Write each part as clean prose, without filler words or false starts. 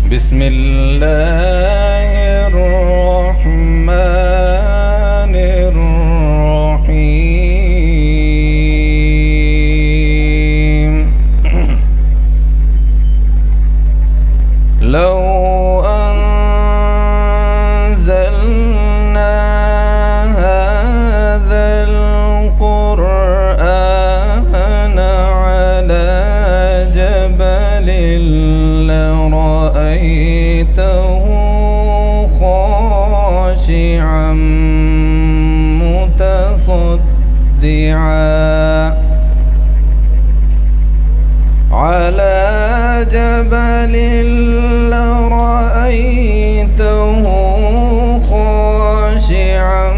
بسم الله الرحمن الرحيم. لو أنزلنا هذا القرآن على جبل لرأيته خاشعا متصدعا على جبل لرأيته خاشعا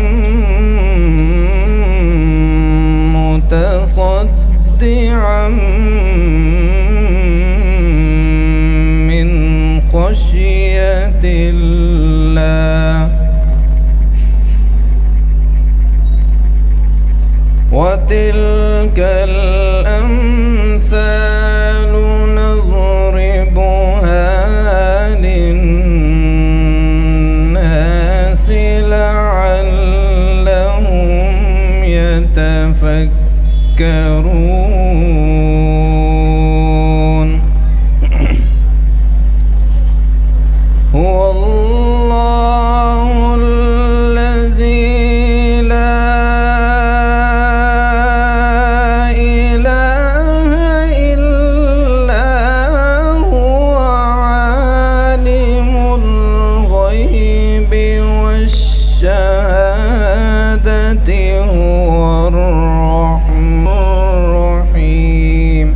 متصدعا من خشية الله. وتلك الأمثال نضربها للناس لعلهم يتفكرون. هو الله الذي لا إله إلا هو عالم الغيب والشهادة هو الرحمن الرحيم.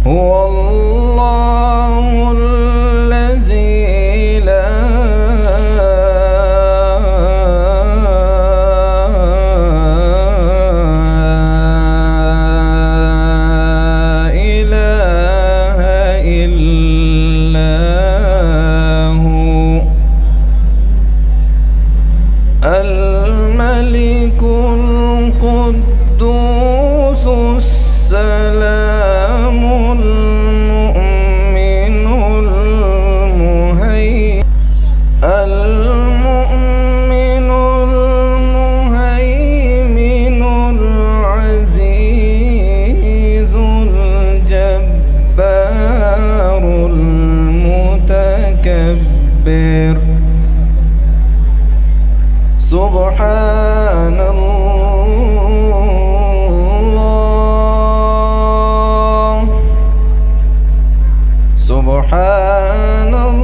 هو الله الذي لا إله إلا هو الملك القدوس السلام المؤمن المهيمن العزيز الجبار المتكبر. سبحان الله سبحان الله.